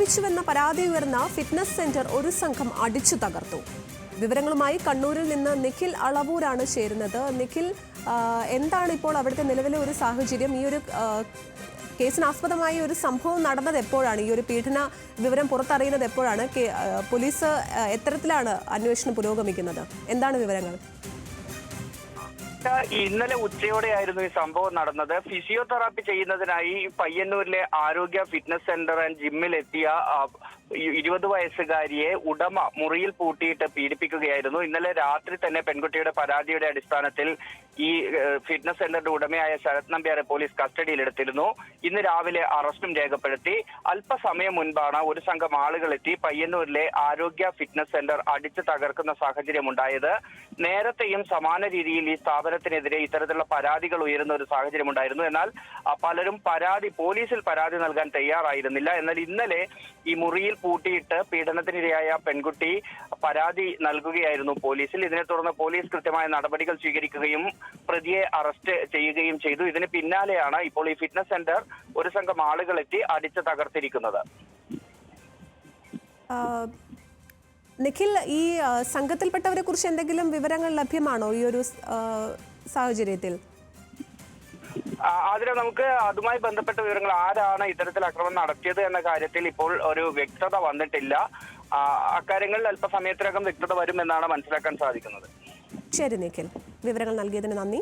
പീഡിപ്പിച്ചുവെന്ന പരാതി ഉയർന്ന fitness centre ഒരു സംഘം അടിച്ചു തകർത്തു. വിവരങ്ങളുമായി കണ്ണൂരിൽ നിന്ന് നിഖിൽ അളവൂരാണ് ചേരുന്നത്. നിഖിൽ, എന്താണ് ഇപ്പോൾ അവിടുത്തെ നിലവിലെ ഒരു സാഹചര്യം? ഈ ഒരു കേസിനാസ്പദമായ ഒരു സംഭവം നടന്നത് എപ്പോഴാണ്? ഈ ഒരു പീഡന വിവരം പുറത്തറിയുന്നത് എപ്പോഴാണ്? പോലീസ് എത്തരത്തിലാണ് അന്വേഷണം പുരോഗമിക്കുന്നത്? എന്താണ് വിവരങ്ങൾ? ഇന്നലെ ഉച്ചയോടെയായിരുന്നു ഈ സംഭവം നടന്നത്. ഫിസിയോതെറാപ്പി ചെയ്യുന്നതിനായി പയ്യന്നൂരിലെ ആരോഗ്യ ഫിറ്റ്നസ് സെന്റർ ആൻഡ് ജിമ്മിൽ എത്തിയ 20 വയസ്സുകാരിയെ ഉടമ മുറിയിൽ പൂട്ടിയിട്ട് പീഡിപ്പിക്കുകയായിരുന്നു. ഇന്നലെ രാത്രി തന്നെ പെൺകുട്ടിയുടെ പരാതിയുടെ അടിസ്ഥാനത്തിൽ ഈ ഫിറ്റ്നസ് സെന്ററിന്റെ ഉടമയായ ശരത് നമ്പ്യാരെ പോലീസ് കസ്റ്റഡിയിലെടുത്തിരുന്നു. ഇന്ന് രാവിലെ അറസ്റ്റും രേഖപ്പെടുത്തി. അല്പസമയം മുൻപാണ് ഒരു സംഘം ആളുകൾ എത്തി പയ്യന്നൂരിലെ ആരോഗ്യ ഫിറ്റ്നസ് സെന്റർ അടിച്ചു തകർക്കുന്ന സാഹചര്യം ഉണ്ടായത്. നേരത്തെയും സമാന രീതിയിൽ ഈ സ്ഥാപനത്തിനെതിരെ ഇത്തരത്തിലുള്ള പരാതികൾ ഉയരുന്ന ഒരു സാഹചര്യം ഉണ്ടായിരുന്നു. എന്നാൽ പലരും പോലീസിൽ പരാതി നൽകാൻ തയ്യാറായിരുന്നില്ല. എന്നാൽ ഇന്നലെ ഈ മുറിയിൽ പൂട്ടിയിട്ട് പീഡനത്തിനിരയായ പെൺകുട്ടി പരാതി നൽകുകയായിരുന്നു പോലീസിൽ. ഇതിനെ തുടർന്ന് പോലീസ് കൃത്യമായ നടപടികൾ സ്വീകരിക്കുകയും പ്രതിയെ അറസ്റ്റ് ചെയ്യുകയും ചെയ്തു. ഇതിന് പിന്നാലെയാണ് ഇപ്പോൾ ഈ ഫിറ്റ്നസ് സെന്റർ ഒരു സംഘം ആളുകൾ എത്തി അടിച്ചു തകർത്തിരിക്കുന്നത്. നിഖിൽ, ഈ സംഘത്തിൽപ്പെട്ടവരെ കുറിച്ച് എന്തെങ്കിലും വിവരങ്ങൾ ലഭ്യമാണോ ഈ ഒരു സാഹചര്യത്തിൽ? അതിന് നമുക്ക് അതുമായി ബന്ധപ്പെട്ട വിവരങ്ങൾ, ആരാണ് ഇത്തരത്തിൽ ആക്രമണം നടത്തിയത് എന്ന കാര്യത്തിൽ ഇപ്പോൾ ഒരു വ്യക്തത വന്നിട്ടില്ല. അക്കാര്യങ്ങളിൽ അല്പസമയത്തിനകം വ്യക്തത വരുമെന്നാണ് മനസ്സിലാക്കാൻ സാധിക്കുന്നത്. ശരി നിഖിൽ, വിവരങ്ങൾ നൽകിയതിന് നന്ദി.